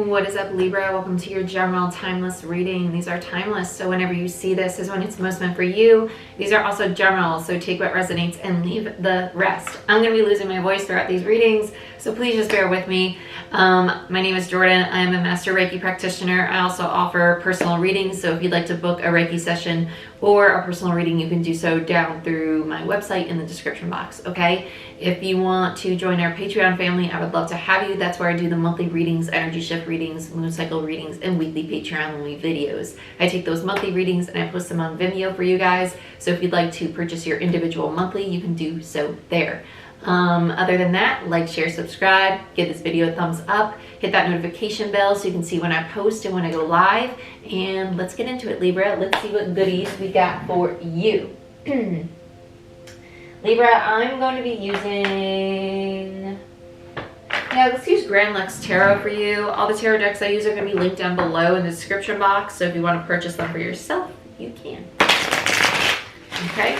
What is up, Libra? Welcome to your general timeless reading. These are timeless, so whenever you see this is when it's most meant for you. These are also general, so take what resonates and leave the rest. I'm going to be losing my voice throughout these readings, so please just bear with me. My name is Jordyn. I am a master Reiki practitioner. I also offer personal readings, so if you'd like to book a Reiki session or a personal reading, you can do so down through my website in the description box, okay? If you want to join our Patreon family, I would love to have you. That's where I do the monthly readings, energy shift readings, moon cycle readings, and weekly Patreon only videos. I take those monthly readings and I post them on Vimeo for you guys. So if you'd like to purchase your individual monthly, you can do so there. Other than that, like, share, subscribe, give this video a thumbs up, hit that notification bell so you can see when I post and when I go live. And let's get into it, Libra. Let's see what goodies we got for you. Libra, I'm going to be using, let's use Grand Lux Tarot for you. All the tarot decks I use are going to be linked down below in the description box, so if you want to purchase them for yourself, you can. Okay,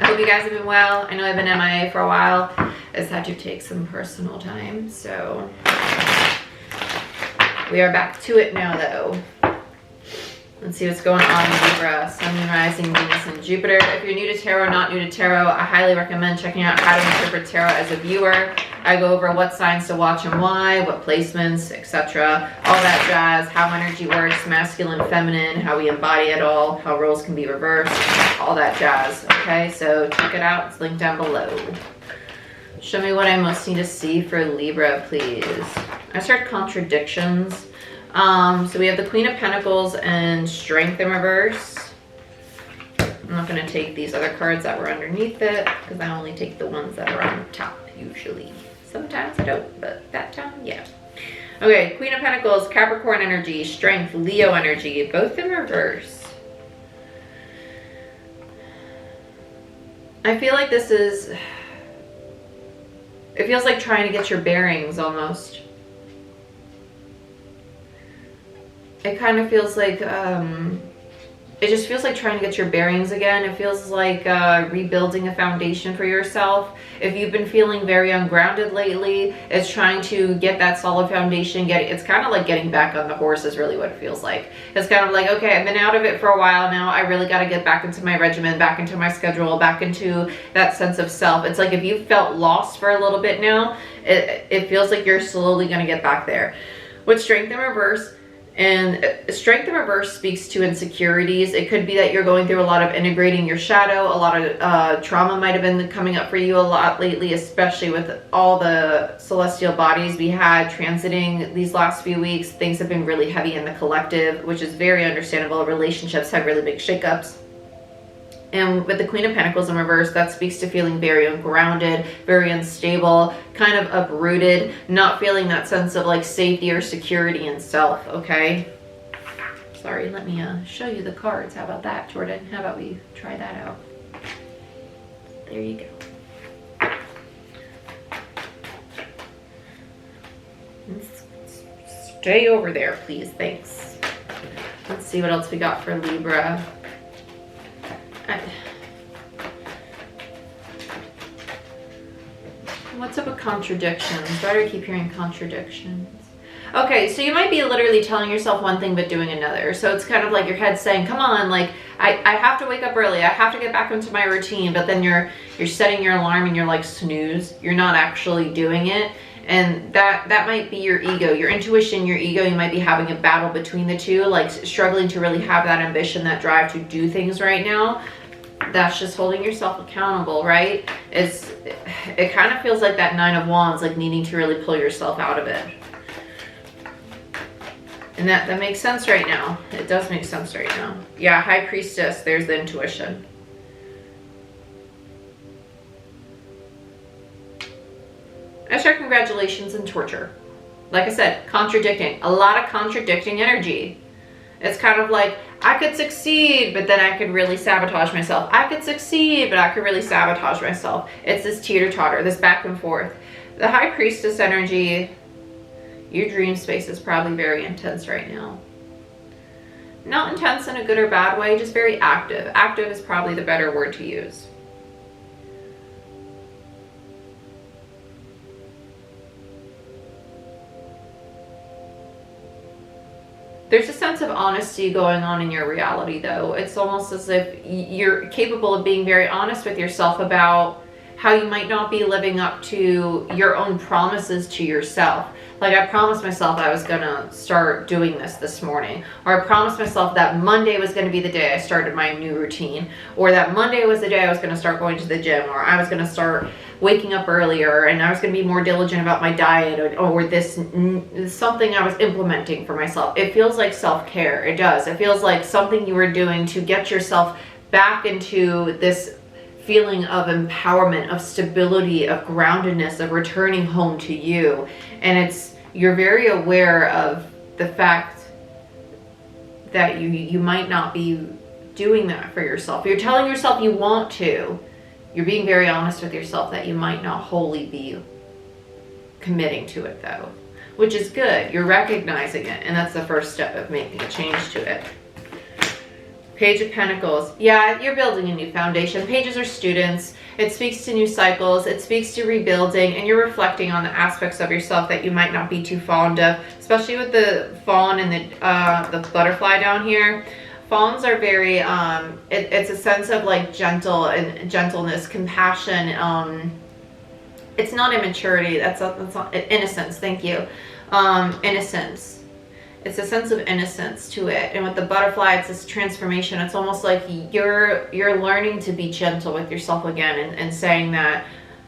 I hope you guys have been well. I know I've been MIA for a while. I just had to take some personal time, so we are back to it now, though. Let's see what's going on in Libra, Sun, Moon, Rising, Venus, and Jupiter. If you're new to tarot, not new to tarot, I highly recommend checking out How to Interpret Tarot as a viewer. I go over what signs to watch and why, what placements, etc. All that jazz, how energy works, masculine, feminine, how we embody it all, how roles can be reversed, all that jazz. Okay, so check it out. It's linked down below. Show me what I most need to see for Libra, please. I start contradictions. So we have the Queen of Pentacles and Strength in reverse. I'm not going to take these other cards that were underneath it because I only take the ones that are on top usually. Sometimes I don't, but that time, yeah. Okay, Queen of Pentacles, Capricorn energy, Strength, Leo energy, both in reverse. I feel like this is, it feels like trying to get your bearings almost. It kind of feels like, it just feels like trying to get your bearings again. It feels like rebuilding a foundation for yourself. If you've been feeling very ungrounded lately, it's trying to get that solid foundation. It's kind of like getting back on the horse is really what it feels like. It's kind of like, okay, I've been out of it for a while now. I really got to get back into my regimen, back into my schedule, back into that sense of self. It's like if you felt lost for a little bit now, it feels like you're slowly going to get back there. With Strength in reverse, and Strength in reverse speaks to insecurities. It could be that you're going through a lot of integrating your shadow. A lot of trauma might have been coming up for you a lot lately, especially with all the celestial bodies we had transiting these last few weeks. Things have been really heavy in the collective, which is very understandable. Relationships had really big shakeups. And with the Queen of Pentacles in reverse, that speaks to feeling very ungrounded, very unstable, kind of uprooted, not feeling that sense of like safety or security in self, okay? Sorry, let me show you the cards. How about that, Jordyn? How about we try that out? There you go. Stay over there, please. Thanks. Let's see what else we got for Libra. What's up with contradictions? Why do I keep hearing contradictions? Okay, so you might be literally telling yourself one thing but doing another. So it's kind of like your head saying, come on, like I have to wake up early. I have to get back into my routine. But then you're setting your alarm and you're like, snooze. You're not actually doing it. And that might be your ego, your intuition, your ego. You might be having a battle between the two, like struggling to really have that ambition, that drive to do things right now. That's just holding yourself accountable, right? It kind of feels like that Nine of Wands, like needing to really pull yourself out of it. And that makes sense right now. It does make sense right now. Yeah, High Priestess, there's the intuition. Extra congratulations and torture. Like I said, contradicting. A lot of contradicting energy. It's kind of like, I could succeed, but then I could really sabotage myself. I could succeed, but I could really sabotage myself. It's this teeter-totter, this back and forth. The High Priestess energy, your dream space is probably very intense right now. Not intense in a good or bad way, just very active. Active is probably the better word to use. There's a sense of honesty going on in your reality, though. It's almost as if you're capable of being very honest with yourself about how you might not be living up to your own promises to yourself. Like, I promised myself I was gonna start doing this morning, or I promised myself that Monday was gonna be the day I started my new routine, or that Monday was the day I was gonna start going to the gym, or I was gonna start waking up earlier, and I was gonna be more diligent about my diet, or this something I was implementing for myself. It feels like self-care. It does. It feels like something you were doing to get yourself back into this feeling of empowerment, of stability, of groundedness, of returning home to you. And you're very aware of the fact that you might not be doing that for yourself. You're telling yourself you want to. You're being very honest with yourself that you might not wholly be committing to it, though, which is good. You're recognizing it, and that's the first step of making a change to it. Page of Pentacles. Yeah, you're building a new foundation. Pages are students. It speaks to new cycles. It speaks to rebuilding, and you're reflecting on the aspects of yourself that you might not be too fond of, especially with the fawn and the butterfly down here. Fawns are very, it's a sense of like gentleness, compassion. It's not immaturity. That's not innocence. Thank you. Innocence. It's a sense of innocence to it. And with the butterfly, it's this transformation. It's almost like you're learning to be gentle with yourself again, and saying that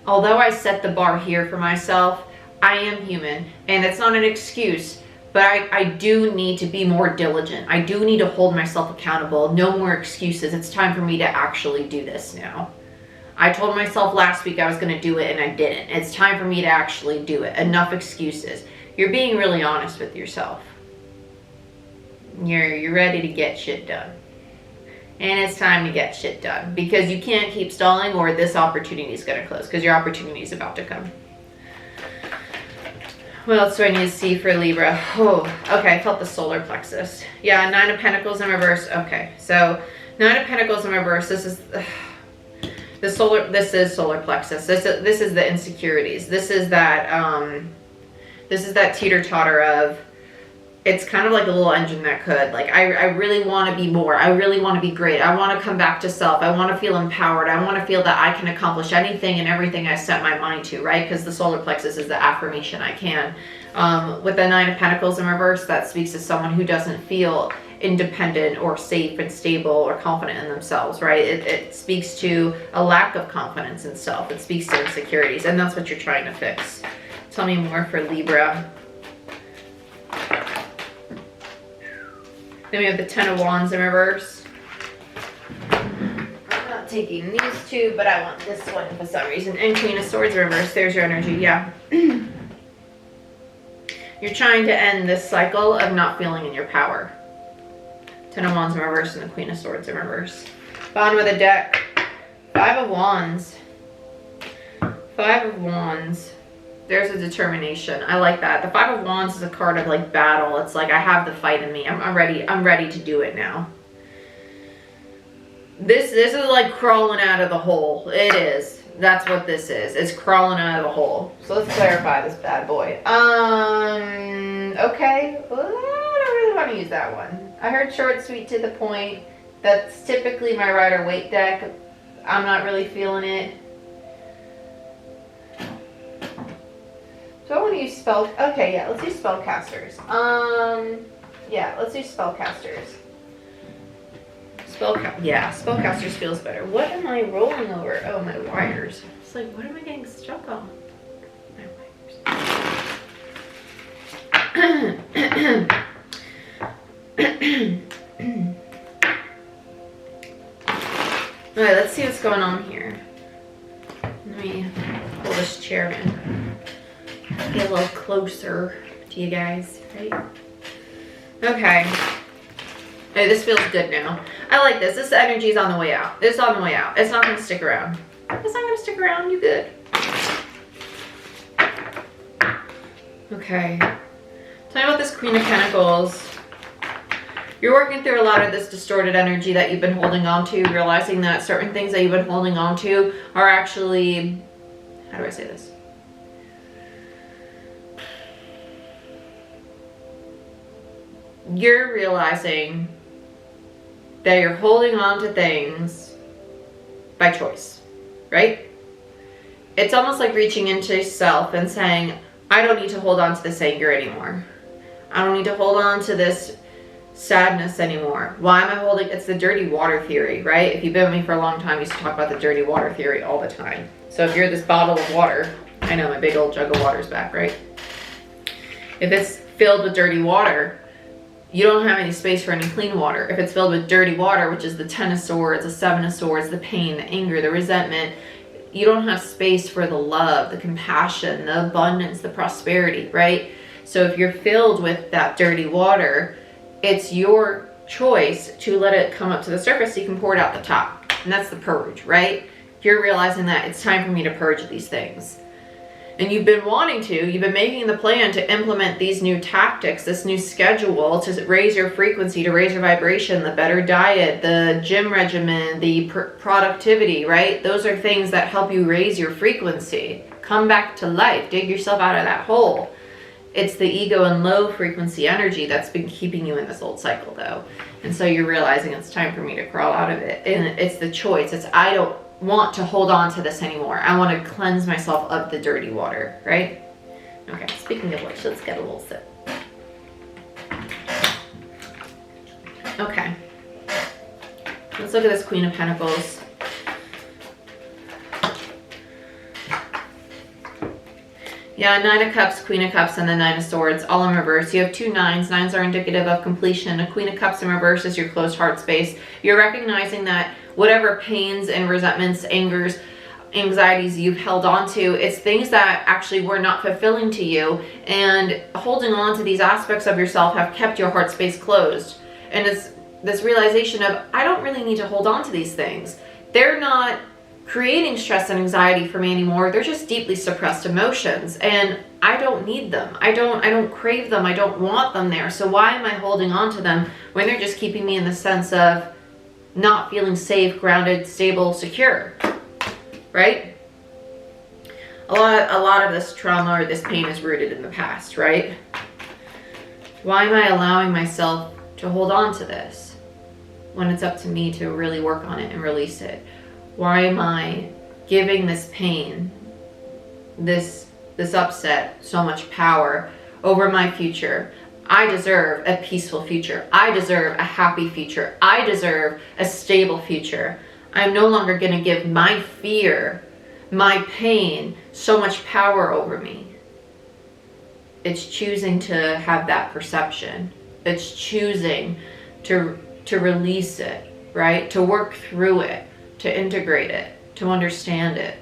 although I set the bar here for myself, I am human, and it's not an excuse, but I do need to be more diligent. I do need to hold myself accountable. No more excuses. It's time for me to actually do this now. I told myself last week I was going to do it, and I didn't. It's time for me to actually do it. Enough excuses. You're being really honest with yourself. You're ready to get shit done. And it's time to get shit done, because you can't keep stalling, or this opportunity is going to close, because your opportunity is about to come. What else do I need to see for Libra? Oh, okay, I felt the solar plexus. Yeah, Nine of Pentacles in reverse. Okay, so Nine of Pentacles in reverse. This is solar plexus. This is the insecurities. This is that teeter-totter of, it's kind of like a little engine that could. Like, I really want to be more. I really want to be great. I want to come back to self. I want to feel empowered. I want to feel that I can accomplish anything and everything I set my mind to, right? Because the solar plexus is the affirmation I can. With the Nine of Pentacles in reverse, that speaks to someone who doesn't feel independent or safe and stable or confident in themselves, right? It speaks to a lack of confidence in self. It speaks to insecurities, and that's what you're trying to fix. Tell me more for Libra. Then we have the Ten of Wands in reverse. I'm not taking these two, but I want this one for some reason. And Queen of Swords in reverse. There's your energy, yeah. You're trying to end this cycle of not feeling in your power. Ten of Wands in reverse and the Queen of Swords in reverse. Bottom of the deck. Five of Wands. Five of Wands. There's a determination. I like that. The Five of Wands is a card of like battle. It's like, I have the fight in me. I'm ready to do it now. This is like crawling out of the hole. It is. That's what this is. It's crawling out of the hole. So let's clarify this bad boy. Okay. Well, I don't really want to use that one. I heard short, sweet, to the point. That's typically my Rider-Waite deck. I'm not really feeling it. Do I want to use spell? Okay, yeah, let's do spellcasters. Yeah, let's do spellcasters. Spellcasters feels better. What am I rolling over? Oh, my wires. It's like, what am I getting stuck on? My wires. Alright, let's see what's going on here. Let me pull this chair in. Get a little closer to you guys, right? Okay. Hey, this feels good now. I like this. This energy is on the way out. It's on the way out. It's not going to stick around. It's not going to stick around. You good. Okay. Tell me about this Queen of Pentacles. You're working through a lot of this distorted energy that you've been holding on to, realizing that certain things that you've been holding on to are actually, how do I say this? you're realizing that you're holding on to things by choice, right? It's almost like reaching into self and saying, I don't need to hold on to this anger anymore. I don't need to hold on to this sadness anymore. Why am I holding? It's the dirty water theory, right? If you've been with me for a long time, I used to talk about the dirty water theory all the time. So if you're this bottle of water, I know my big old jug of water's back, right? If it's filled with dirty water, you don't have any space for any clean water. If it's filled with dirty water, which is the 10 of Swords, the 7 of Swords, the pain, the anger, the resentment, you don't have space for the love, the compassion, the abundance, the prosperity, right? So if you're filled with that dirty water, it's your choice to let it come up to the surface so you can pour it out the top. And that's the purge, right? You're realizing that it's time for me to purge these things. And you've been wanting to, you've been making the plan to implement these new tactics, this new schedule to raise your frequency, to raise your vibration, the better diet, the gym regimen, the productivity, right? Those are things that help you raise your frequency. Come back to life, dig yourself out of that hole. It's the ego and low frequency energy that's been keeping you in this old cycle though. And so you're realizing it's time for me to crawl out of it. And it's the choice. It's, I don't want to hold on to this anymore. I want to cleanse myself of the dirty water, right? Okay, speaking of which, let's get a little sip. Okay. Let's look at this Queen of Pentacles. Yeah, 9 of Cups, Queen of Cups, and the 9 of Swords, all in reverse. You have 2 9s. 9s are indicative of completion. A Queen of Cups in reverse is your closed heart space. You're recognizing that whatever pains and resentments, angers, anxieties you've held on to, it's things that actually were not fulfilling to you. And holding on to these aspects of yourself have kept your heart space closed. And it's this realization of, I don't really need to hold on to these things. They're not creating stress and anxiety for me anymore. They're just deeply suppressed emotions, and I don't need them. I don't crave them. I don't want them there. So why am I holding on to them when they're just keeping me in the sense of not feeling safe, grounded, stable, secure, right? A lot of this trauma or this pain is rooted in the past, right? Why am I allowing myself to hold on to this when it's up to me to really work on it and release it? Why am I giving this pain, this upset, so much power over my future? I deserve a peaceful future. I deserve a happy future. I deserve a stable future. I'm no longer going to give my fear, my pain, so much power over me. It's choosing to have that perception. It's choosing to release it, right? To work through it, to integrate it, to understand it.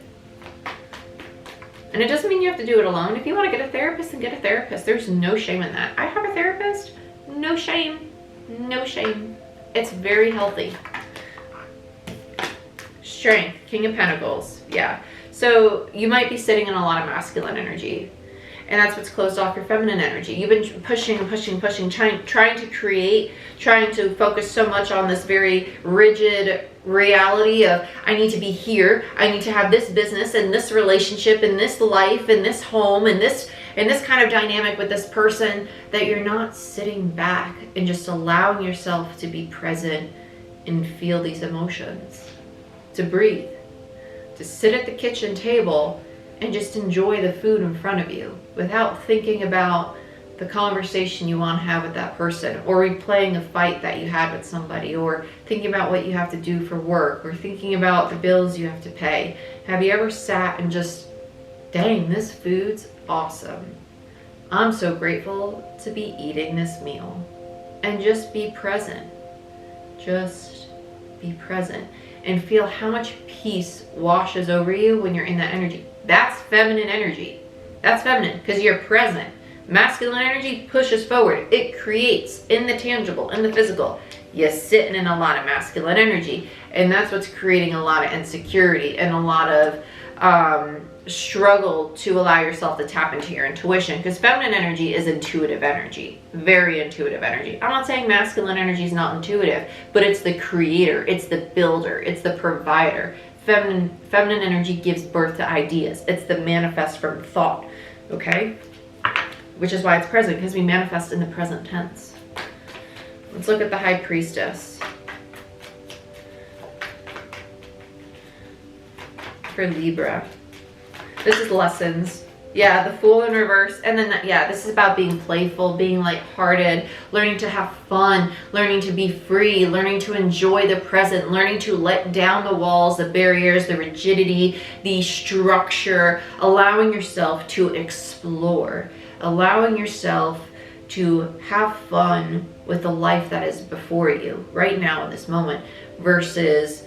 And it doesn't mean you have to do it alone. If you want to get a therapist, then get a therapist. There's no shame in that. I have a therapist. No shame. No shame. It's very healthy. Strength, King of Pentacles. Yeah. So you might be sitting in a lot of masculine energy. And that's what's closed off your feminine energy. You've been pushing, trying to create, trying to focus so much on this very rigid reality of, I need to be here, I need to have this business and this relationship and this life and this home and this kind of dynamic with this person, that you're not sitting back and just allowing yourself to be present and feel these emotions, to breathe, to sit at the kitchen table and just enjoy the food in front of you without thinking about the conversation you want to have with that person, or replaying a fight that you had with somebody, or thinking about what you have to do for work, or thinking about the bills you have to pay. Have you ever sat and just, dang, this food's awesome. I'm so grateful to be eating this meal. And just be present. Just be present. And feel how much peace washes over you when you're in that energy. That's feminine energy. That's feminine because you're present. Masculine energy pushes forward. It creates in the tangible, in the physical. You're sitting in a lot of masculine energy, and that's what's creating a lot of insecurity and a lot of struggle to allow yourself to tap into your intuition, because feminine energy is intuitive energy, very intuitive energy. I'm not saying masculine energy is not intuitive, but it's the creator, it's the builder, it's the provider. Feminine energy gives birth to ideas. It's the manifest from thought, okay? Which is why it's present, because we manifest in the present tense. Let's look at the High Priestess for Libra. This is lessons. Yeah, the Fool in reverse. And then, yeah, this is about being playful, being lighthearted, learning to have fun, learning to be free, learning to enjoy the present, learning to let down the walls, the barriers, the rigidity, the structure, allowing yourself to explore, allowing yourself to have fun with the life that is before you right now in this moment, versus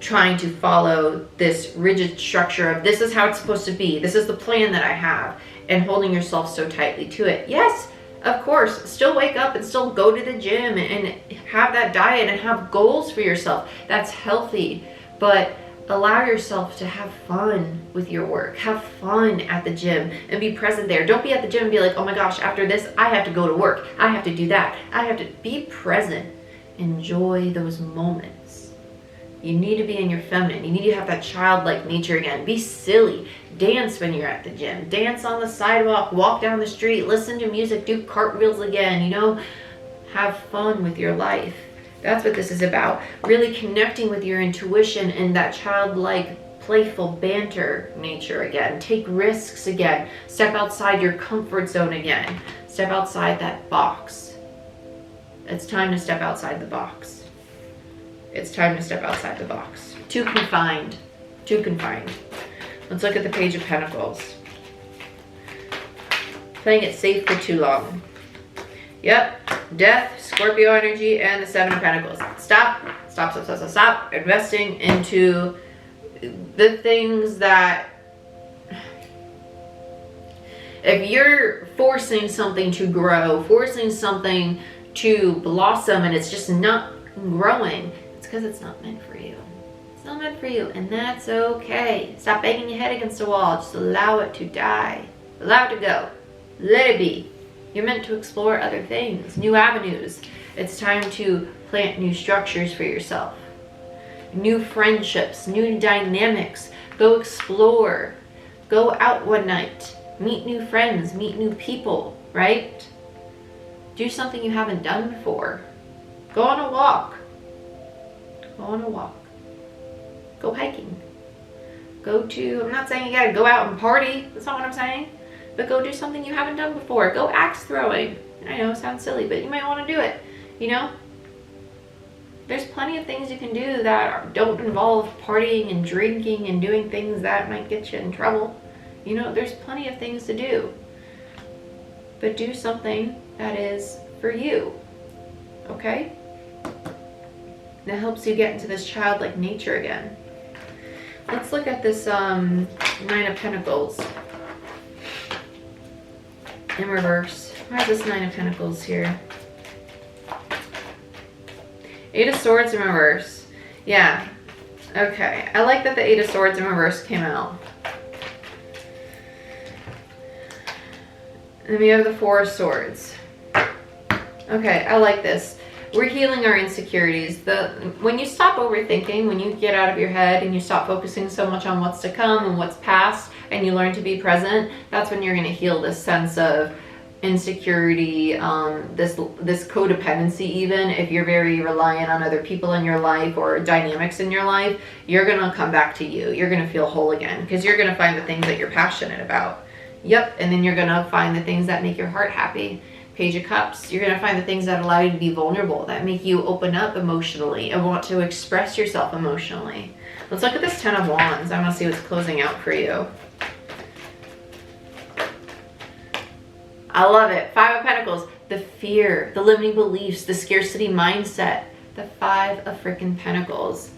trying to follow this rigid structure of this is how it's supposed to be, this is the plan that I have, and holding yourself so tightly to it. Yes, of course, still wake up and still go to the gym and have that diet and have goals for yourself. That's healthy, but allow yourself to have fun with your work. Have fun at the gym and be present there. Don't be at the gym and be like, oh my gosh, after this, I have to go to work. I have to do that. I have to be present. Enjoy those moments. You need to be in your feminine. You need to have that childlike nature again. Be silly. Dance when you're at the gym. Dance on the sidewalk. Walk down the street. Listen to music. Do cartwheels again. You know, have fun with your life. That's what this is about. Really connecting with your intuition and that childlike, playful banter nature again. Take risks again. Step outside your comfort zone again. Step outside that box. It's time to step outside the box. It's time to step outside the box. Too confined. Too confined. Let's look at the Page of Pentacles. Playing it safe for too long. Yep. Death, Scorpio energy, and the Seven of Pentacles. Stop. Stop, stop, stop, stop, stop. Investing into the things that... If you're forcing something to grow, forcing something to blossom, and it's just not growing, because it's not meant for you. It's not meant for you, and that's okay. Stop banging your head against the wall. Just allow it to die. Allow it to go. Let it be. You're meant to explore other things, new avenues. It's time to plant new structures for yourself. New friendships, new dynamics. Go explore. Go out one night. Meet new friends, meet new people, right? Do something you haven't done before. Go on a walk. Go on a walk. Go hiking. Go to, I'm not saying you gotta go out and party. That's not what I'm saying. But go do something you haven't done before. Go axe throwing. I know it sounds silly, but you might want to do it. You know? There's plenty of things you can do that don't involve partying and drinking and doing things that might get you in trouble. You know, there's plenty of things to do. But do something that is for you. Okay? That helps you get into this childlike nature again. Let's look at this Nine of Pentacles in reverse. Why is this Nine of Pentacles here? Eight of Swords in reverse. Yeah. Okay. I like that the Eight of Swords in reverse came out. And then we have the Four of Swords. Okay, I like this. We're healing our insecurities. When you stop overthinking, when you get out of your head and you stop focusing so much on what's to come and what's past, and you learn to be present, that's when you're going to heal this sense of insecurity, this codependency. Even if you're very reliant on other people in your life or dynamics in your life, you're going to come back to you. You're going to feel whole again because you're going to find the things that you're passionate about. Yep, and then you're going to find the things that make your heart happy. Page of Cups, you're going to find the things that allow you to be vulnerable, that make you open up emotionally and want to express yourself emotionally. Let's look at this Ten of Wands. I want to see what's closing out for you. I love it. Five of Pentacles, the fear, the limiting beliefs, the scarcity mindset, the Five of freaking Pentacles.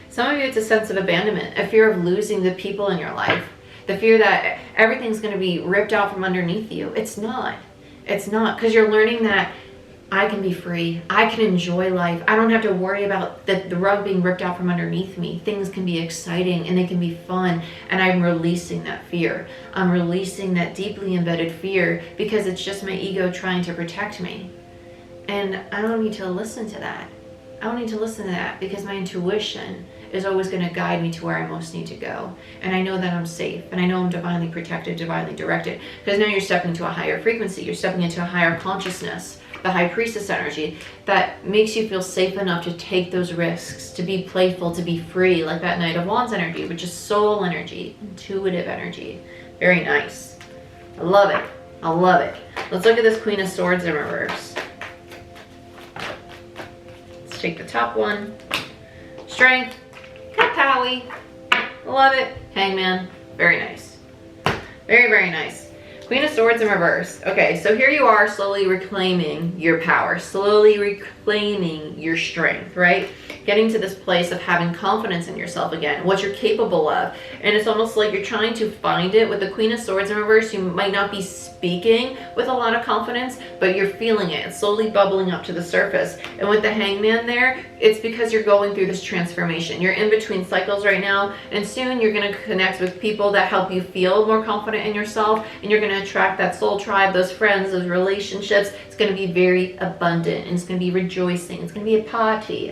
Some of you, it's a sense of abandonment, a fear of losing the people in your life, the fear that everything's going to be ripped out from underneath you. It's not. It's not, because you're learning that I can be free. I can enjoy life. I don't have to worry about the rug being ripped out from underneath me. Things can be exciting and they can be fun. And I'm releasing that fear. I'm releasing that deeply embedded fear because it's just my ego trying to protect me. And I don't need to listen to that. I don't need to listen to that because my intuition is always going to guide me to where I most need to go. And I know that I'm safe, and I know I'm divinely protected, divinely directed, because now you're stepping into a higher frequency. You're stepping into a higher consciousness, the high priestess energy that makes you feel safe enough to take those risks, to be playful, to be free, like that Knight of Wands energy, which is soul energy, intuitive energy. Very nice. I love it. I love it. Let's look at this Queen of Swords in reverse. Let's take the top one. Strength. Kapowie. Love it. Hangman. Very nice. Very, very nice. Queen of Swords in reverse. Okay, so here you are slowly reclaiming your power, slowly reclaiming your strength, right? Getting to this place of having confidence in yourself again, what you're capable of. And it's almost like you're trying to find it. With the Queen of Swords in reverse, you might not be speaking with a lot of confidence, but you're feeling it. It's slowly bubbling up to the surface. And with the Hangman there, it's because you're going through this transformation. You're in between cycles right now, and soon you're going to connect with people that help you feel more confident in yourself, and you're going to attract that soul tribe, those friends, those relationships. It's going to be very abundant, and it's going to be rejoicing. It's going to be a party,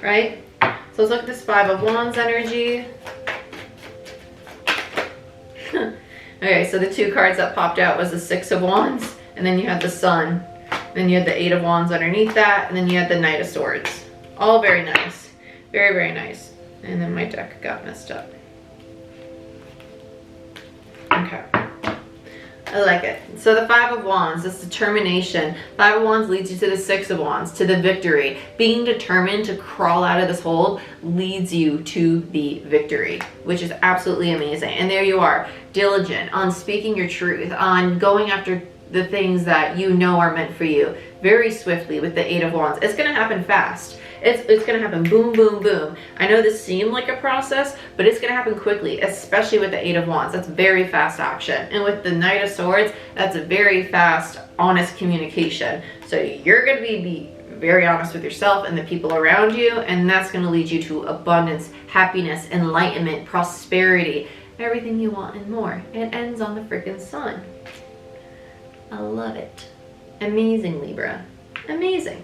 right? So let's look at this Five of Wands energy. Okay, so the two cards that popped out was the Six of Wands, and then you had the Sun, then you had the Eight of Wands underneath that, and then you had the Knight of Swords. All very nice. Very, very nice. And then my deck got messed up. Okay. I like it. So the Five of Wands, this determination. Five of Wands leads you to the Six of Wands, to the victory. Being determined to crawl out of this hole leads you to the victory, which is absolutely amazing. And there you are, diligent on speaking your truth, on going after the things that you know are meant for you very swiftly with the Eight of Wands. It's going to happen fast. It's going to happen boom, boom, boom. I know this seemed like a process, but it's going to happen quickly, especially with the Eight of Wands. That's very fast action. And with the Knight of Swords, that's a very fast, honest communication. So you're going to be very honest with yourself and the people around you, and that's going to lead you to abundance, happiness, enlightenment, prosperity, everything you want and more. It ends on the freaking sun. I love it. Amazing, Libra. Amazing.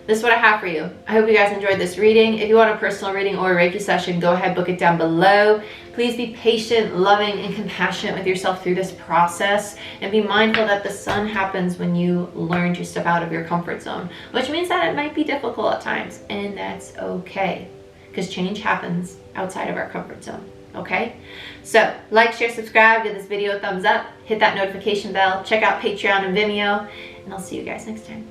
This is what I have for you. I hope you guys enjoyed this reading. If you want a personal reading or a Reiki session, go ahead, book it down below. Please be patient, loving, and compassionate with yourself through this process. And be mindful that the sun happens when you learn to step out of your comfort zone, which means that it might be difficult at times, and that's okay, because change happens outside of our comfort zone. Okay, so like, share, subscribe, give this video a thumbs up, hit that notification bell, check out Patreon and Vimeo, and I'll see you guys next time.